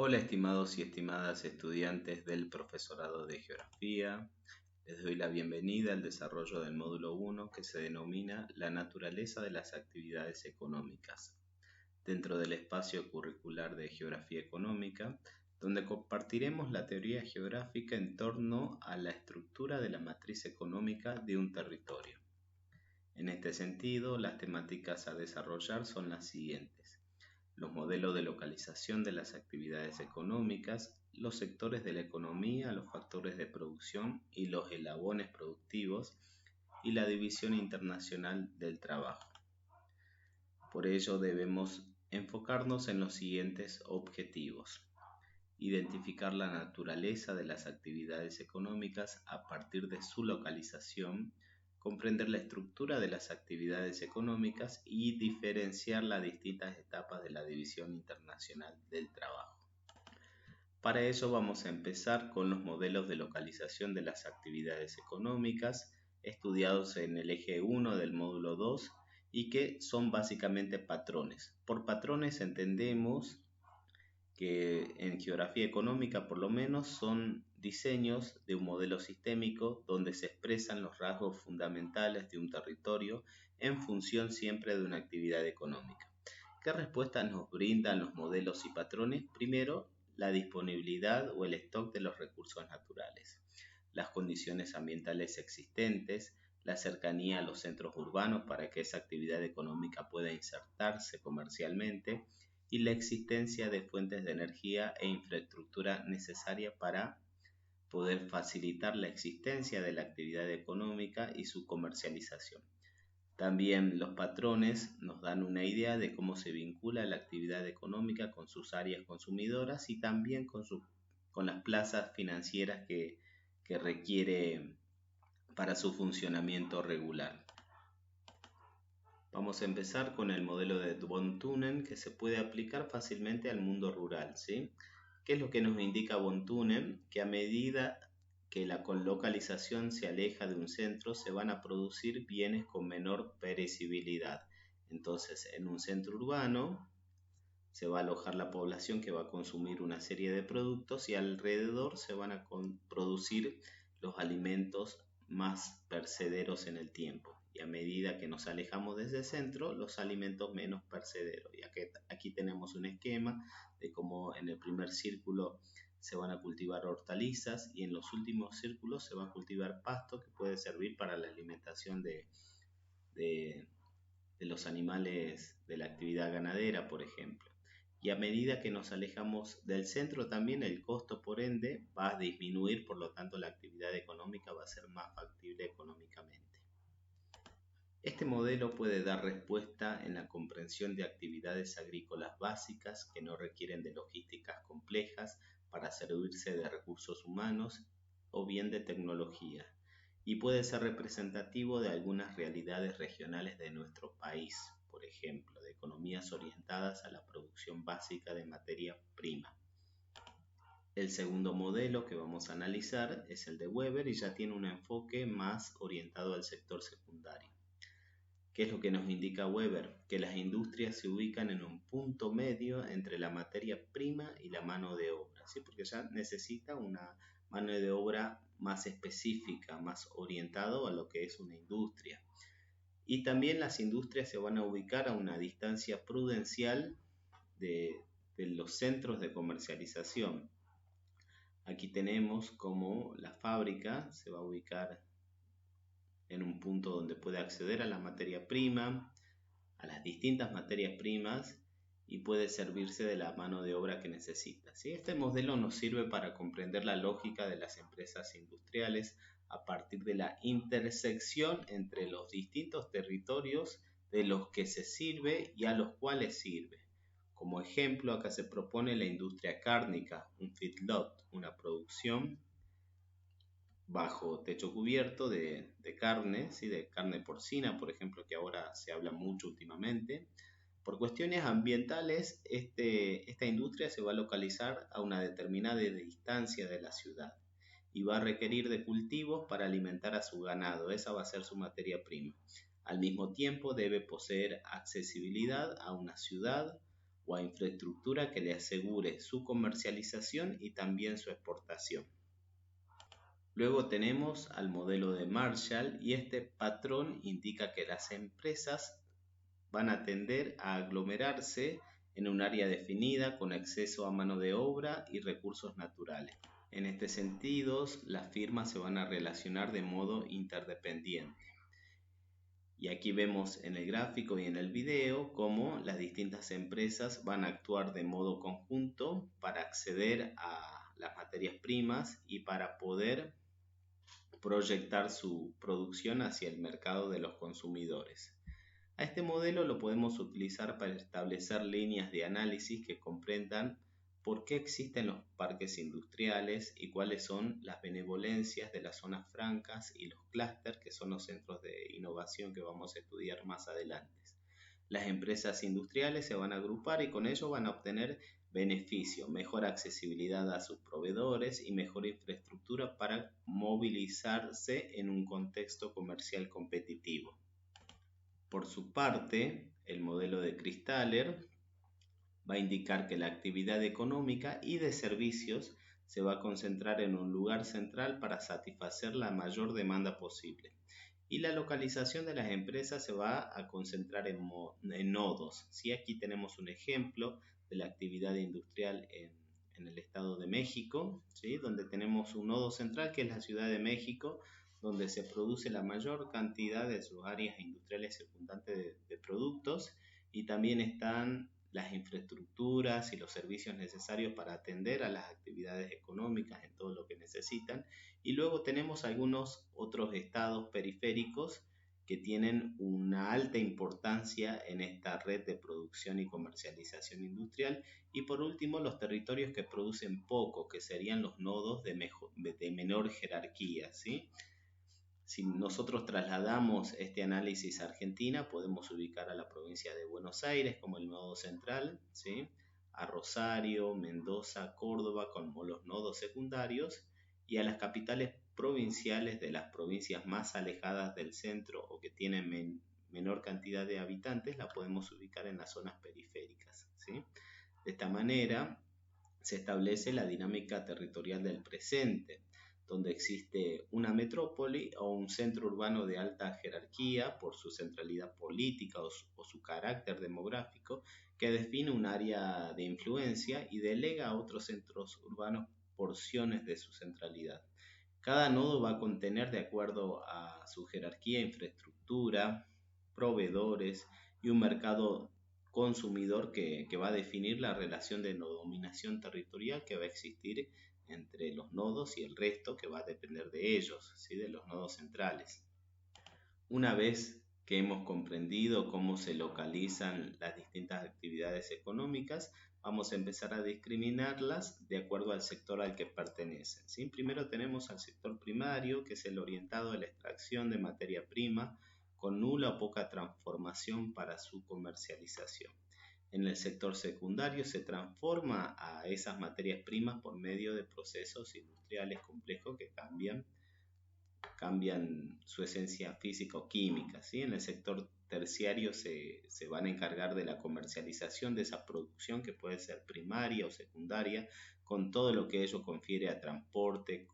Hola estimados y estimadas estudiantes del profesorado de Geografía. Les doy la bienvenida al desarrollo del módulo 1 que se denomina La naturaleza de las actividades económicas, dentro del espacio curricular de Geografía Económica, donde compartiremos la teoría geográfica en torno a la estructura de la matriz económica de un territorio. En este sentido, las temáticas a desarrollar son las siguientes: los modelos de localización de las actividades económicas, los sectores de la economía, los factores de producción y los eslabones productivos, y la división internacional del trabajo. Por ello debemos enfocarnos en los siguientes objetivos: identificar la naturaleza de las actividades económicas a partir de su localización, comprender la estructura de las actividades económicas y diferenciar las distintas etapas de la división internacional del trabajo. Para ello vamos a empezar con los modelos de localización de las actividades económicas estudiados en el eje 1 del módulo 2 y que son básicamente patrones. Por patrones entendemos que en geografía económica por lo menos son diseños de un modelo sistémico donde se expresan los rasgos fundamentales de un territorio en función siempre de una actividad económica. ¿Qué respuestas nos brindan los modelos y patrones? Primero, la disponibilidad o el stock de los recursos naturales, las condiciones ambientales existentes, la cercanía a los centros urbanos para que esa actividad económica pueda insertarse comercialmente, y la existencia de fuentes de energía e infraestructura necesaria para poder facilitar la existencia de la actividad económica y su comercialización. También los patrones nos dan una idea de cómo se vincula la actividad económica con sus áreas consumidoras y también con las plazas financieras que requiere para su funcionamiento regular. Vamos a empezar con el modelo de von Thunen, que se puede aplicar fácilmente al mundo rural, ¿sí? ¿Qué es lo que nos indica von Thunen? Que a medida que la localización se aleja de un centro, se van a producir bienes con menor perecibilidad. Entonces, en un centro urbano se va a alojar la población que va a consumir una serie de productos y alrededor se van a producir los alimentos más percederos en el tiempo. Y a medida que nos alejamos de ese centro, los alimentos menos percederos. Y aquí tenemos un esquema de cómo en el primer círculo se van a cultivar hortalizas y en los últimos círculos se va a cultivar pasto que puede servir para la alimentación de los animales de la actividad ganadera, por ejemplo. Y a medida que nos alejamos del centro también el costo por ende va a disminuir, por lo tanto la actividad económica va a ser más factible económicamente. Este modelo puede dar respuesta en la comprensión de actividades agrícolas básicas que no requieren de logísticas complejas para servirse de recursos humanos o bien de tecnología, y puede ser representativo de algunas realidades regionales de nuestro país, por ejemplo, de economías orientadas a la producción básica de materia prima. El segundo modelo que vamos a analizar es el de Weber y ya tiene un enfoque más orientado al sector secundario. ¿Qué es lo que nos indica Weber? Que las industrias se ubican en un punto medio entre la materia prima y la mano de obra, ¿sí? Porque ya necesita una mano de obra más específica, más orientado a lo que es una industria. Y también las industrias se van a ubicar a una distancia prudencial de los centros de comercialización. Aquí tenemos como la fábrica se va a ubicar en un punto donde puede acceder a la materia prima, a las distintas materias primas y puede servirse de la mano de obra que necesita, ¿sí? Este modelo nos sirve para comprender la lógica de las empresas industriales a partir de la intersección entre los distintos territorios de los que se sirve y a los cuales sirve. Como ejemplo, acá se propone la industria cárnica, un feedlot, una producción bajo techo cubierto de carne, ¿sí? De carne porcina, por ejemplo, que ahora se habla mucho últimamente. Por cuestiones ambientales, esta industria se va a localizar a una determinada distancia de la ciudad y va a requerir de cultivos para alimentar a su ganado. Esa va a ser su materia prima. Al mismo tiempo debe poseer accesibilidad a una ciudad o a infraestructura que le asegure su comercialización y también su exportación. Luego tenemos al modelo de Marshall y este patrón indica que las empresas van a tender a aglomerarse en un área definida con acceso a mano de obra y recursos naturales. En este sentido, las firmas se van a relacionar de modo interdependiente. Y aquí vemos en el gráfico y en el video cómo las distintas empresas van a actuar de modo conjunto para acceder a las materias primas y para poder proyectar su producción hacia el mercado de los consumidores. A este modelo lo podemos utilizar para establecer líneas de análisis que comprendan por qué existen los parques industriales y cuáles son las benevolencias de las zonas francas y los clústeres, que son los centros de innovación que vamos a estudiar más adelante. Las empresas industriales se van a agrupar y con ello van a obtener beneficio, mejor accesibilidad a sus proveedores y mejor infraestructura para movilizarse en un contexto comercial competitivo. Por su parte, el modelo de Kristaller va a indicar que la actividad económica y de servicios se va a concentrar en un lugar central para satisfacer la mayor demanda posible. Y la localización de las empresas se va a concentrar en nodos. ¿Sí? Aquí tenemos un ejemplo de la actividad industrial en el estado de México, ¿sí? Donde tenemos un nodo central que es la Ciudad de México, donde se produce la mayor cantidad de sus áreas industriales circundantes de productos, y también están las infraestructuras y los servicios necesarios para atender a las actividades económicas en todo lo que necesitan. Y luego tenemos algunos otros estados periféricos que tienen una alta importancia en esta red de producción y comercialización industrial. Y por último, los territorios que producen poco, que serían los nodos de menor jerarquía, ¿sí? Si nosotros trasladamos este análisis a Argentina, podemos ubicar a la provincia de Buenos Aires como el nodo central, ¿sí? A Rosario, Mendoza, Córdoba como los nodos secundarios, y a las capitales provinciales de las provincias más alejadas del centro o que tienen menor cantidad de habitantes, la podemos ubicar en las zonas periféricas, ¿sí? De esta manera se establece la dinámica territorial del presente, donde existe una metrópoli o un centro urbano de alta jerarquía por su centralidad política o su carácter demográfico, que define un área de influencia y delega a otros centros urbanos porciones de su centralidad. Cada nodo va a contener, de acuerdo a su jerarquía, infraestructura, proveedores y un mercado consumidor que va a definir la relación de dominación territorial que va a existir entre los nodos y el resto, que va a depender de ellos, ¿sí? De los nodos centrales. Una vez que hemos comprendido cómo se localizan las distintas actividades económicas, vamos a empezar a discriminarlas de acuerdo al sector al que pertenecen, ¿sí? Primero tenemos al sector primario, que es el orientado a la extracción de materia prima, con nula o poca transformación para su comercialización. En el sector secundario se transforma a esas materias primas por medio de procesos industriales complejos que cambian su esencia física o química, ¿sí? En el sector terciario se van a encargar de la comercialización de esa producción, que puede ser primaria o secundaria, con todo lo que ello confiere a transporte,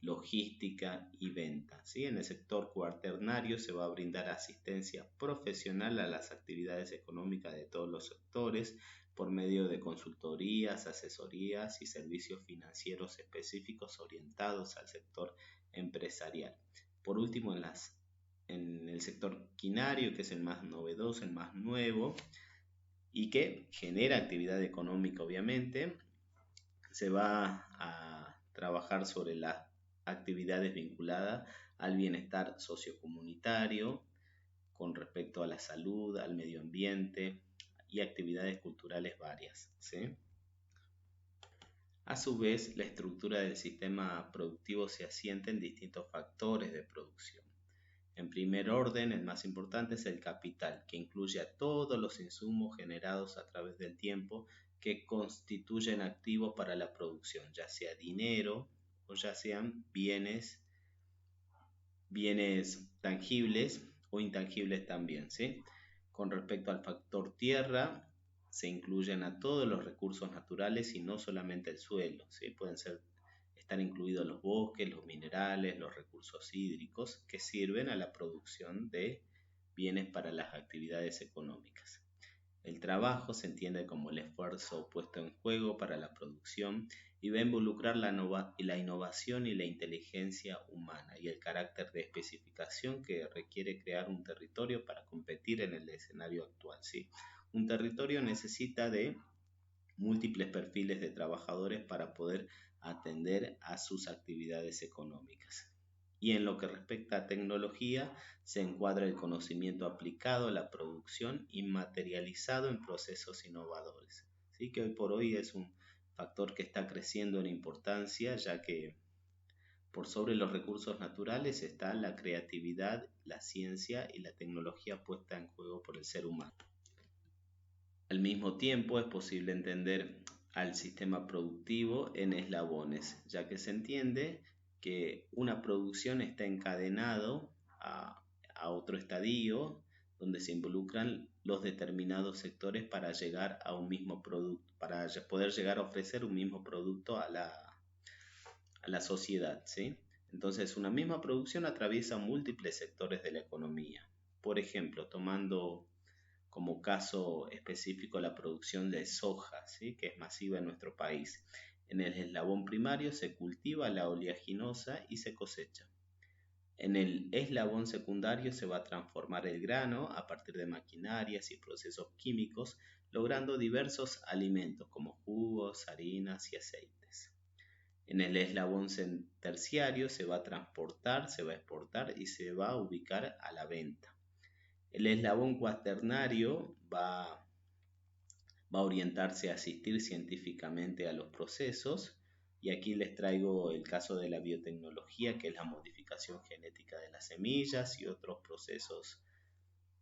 logística y venta, ¿sí? En el sector cuaternario se va a brindar asistencia profesional a las actividades económicas de todos los sectores por medio de consultorías, asesorías y servicios financieros específicos orientados al sector empresarial. Por último, en el sector quinario, que es el más novedoso, el más nuevo y que genera actividad económica, obviamente, se va a trabajar sobre las actividades vinculadas al bienestar sociocomunitario con respecto a la salud, al medio ambiente y actividades culturales varias, ¿sí? A su vez, la estructura del sistema productivo se asienta en distintos factores de producción. En primer orden, el más importante es el capital, que incluye a todos los insumos generados a través del tiempo que constituyen activos para la producción, ya sea dinero o ya sean bienes tangibles o intangibles también, ¿sí? Con respecto al factor tierra, se incluyen a todos los recursos naturales y no solamente el suelo, ¿sí? Pueden estar incluidos los bosques, los minerales, los recursos hídricos que sirven a la producción de bienes para las actividades económicas. El trabajo se entiende como el esfuerzo puesto en juego para la producción y va a involucrar la innovación y la inteligencia humana y el carácter de especificación que requiere crear un territorio para competir en el escenario actual, ¿sí? Un territorio necesita de múltiples perfiles de trabajadores para poder atender a sus actividades económicas. Y en lo que respecta a tecnología, se encuadra el conocimiento aplicado a la producción y materializado en procesos innovadores. ¿Sí? Que hoy por hoy es un factor que está creciendo en importancia, ya que por sobre los recursos naturales está la creatividad, la ciencia y la tecnología puesta en juego por el ser humano. Al mismo tiempo, es posible entender al sistema productivo en eslabones, ya que se entiende que una producción está encadenado a otro estadio donde se involucran los determinados sectores para llegar a un mismo producto, para poder llegar a ofrecer un mismo producto a la sociedad, ¿sí? Entonces, una misma producción atraviesa múltiples sectores de la economía. Por ejemplo, tomando como caso específico la producción de soja, ¿sí? Que es masiva en nuestro país. En el eslabón primario se cultiva la oleaginosa y se cosecha. En el eslabón secundario se va a transformar el grano a partir de maquinarias y procesos químicos, logrando diversos alimentos como jugos, harinas y aceites. En el eslabón terciario se va a transportar, se va a exportar y se va a ubicar a la venta. El eslabón cuaternario va a orientarse a asistir científicamente a los procesos, y aquí les traigo el caso de la biotecnología, que es la modificación genética de las semillas y otros procesos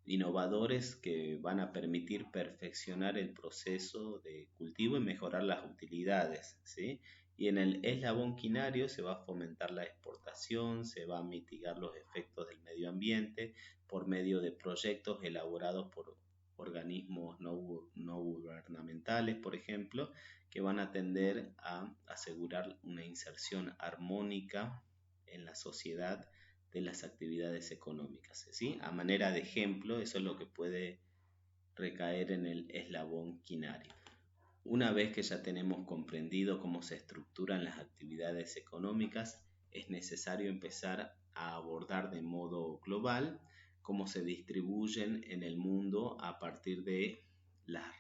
innovadores que van a permitir perfeccionar el proceso de cultivo y mejorar las utilidades, ¿sí? Y en el eslabón quinario se va a fomentar la exportación, se va a mitigar los efectos del medio ambiente por medio de proyectos elaborados por organismos no gubernamentales, por ejemplo, que van a tender a asegurar una inserción armónica en la sociedad de las actividades económicas, ¿sí? A manera de ejemplo, eso es lo que puede recaer en el eslabón quinario. Una vez que ya tenemos comprendido cómo se estructuran las actividades económicas, es necesario empezar a abordar de modo global cómo se distribuyen en el mundo a partir de las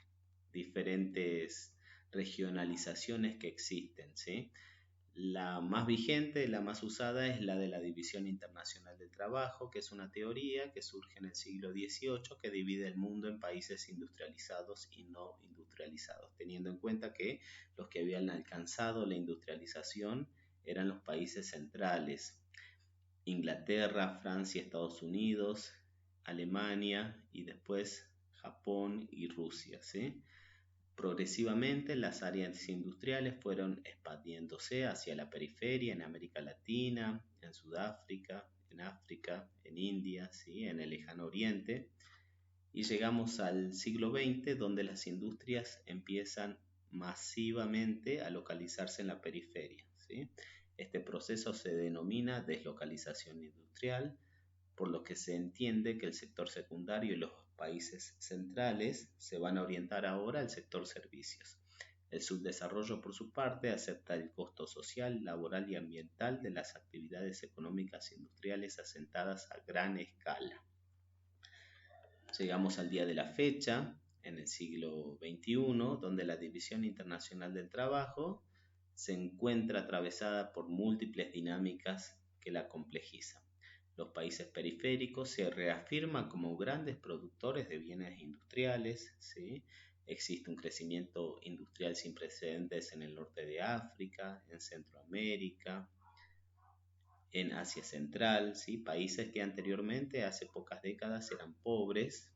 diferentes regionalizaciones que existen, ¿sí? La más vigente, la más usada es la de la División Internacional del Trabajo, que es una teoría que surge en el siglo XVIII que divide el mundo en países industrializados y no industrializados, teniendo en cuenta que los que habían alcanzado la industrialización eran los países centrales: Inglaterra, Francia, Estados Unidos, Alemania y después Japón y Rusia, ¿sí? Progresivamente las áreas industriales fueron expandiéndose hacia la periferia en América Latina, en Sudáfrica, en África, en India, ¿sí? En el lejano oriente, y llegamos al siglo XX, donde las industrias empiezan masivamente a localizarse en la periferia, ¿sí? Este proceso se denomina deslocalización industrial, por lo que se entiende que el sector secundario y los países centrales se van a orientar ahora al sector servicios. El subdesarrollo, por su parte, acepta el costo social, laboral y ambiental de las actividades económicas industriales asentadas a gran escala. Llegamos al día de la fecha, en el siglo XXI, donde la División Internacional del Trabajo se encuentra atravesada por múltiples dinámicas que la complejizan. Los países periféricos se reafirman como grandes productores de bienes industriales, ¿sí? Existe un crecimiento industrial sin precedentes en el norte de África, en Centroamérica, en Asia Central, ¿sí? Países que anteriormente, hace pocas décadas, eran pobres,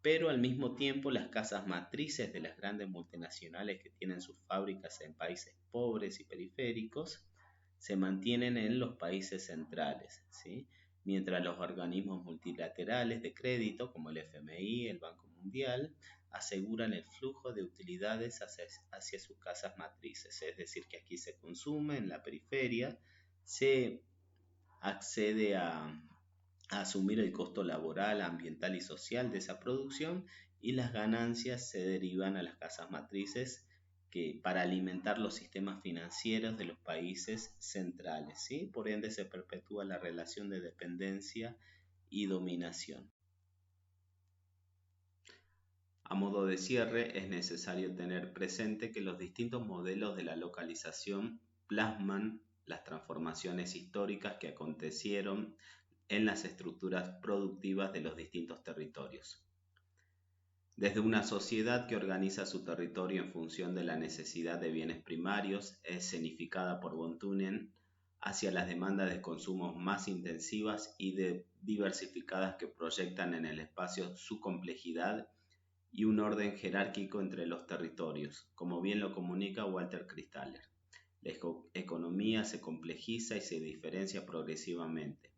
pero al mismo tiempo las casas matrices de las grandes multinacionales que tienen sus fábricas en países pobres y periféricos se mantienen en los países centrales, ¿sí? Mientras los organismos multilaterales de crédito como el FMI, el Banco Mundial, aseguran el flujo de utilidades hacia sus casas matrices. Es decir, que aquí se consume en la periferia, se accede a asumir el costo laboral, ambiental y social de esa producción, y las ganancias se derivan a las casas matrices para alimentar los sistemas financieros de los países centrales, ¿sí? Por ende se perpetúa la relación de dependencia y dominación. A modo de cierre, es necesario tener presente que los distintos modelos de la localización plasman las transformaciones históricas que acontecieron en las estructuras productivas de los distintos territorios. Desde una sociedad que organiza su territorio en función de la necesidad de bienes primarios, escenificada por von Thunen, hacia las demandas de consumo más intensivas y diversificadas que proyectan en el espacio su complejidad y un orden jerárquico entre los territorios, como bien lo comunica Walter Christaller. La economía se complejiza y se diferencia progresivamente.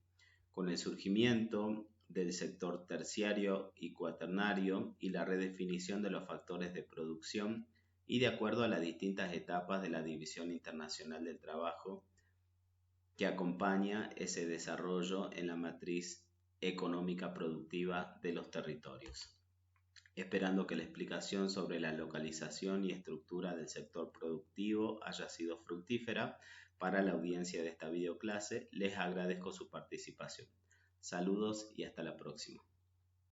Con el surgimiento del sector terciario y cuaternario y la redefinición de los factores de producción y de acuerdo a las distintas etapas de la división internacional del trabajo que acompaña ese desarrollo en la matriz económica productiva de los territorios. Esperando que la explicación sobre la localización y estructura del sector productivo haya sido fructífera para la audiencia de esta videoclase, les agradezco su participación. Saludos y hasta la próxima.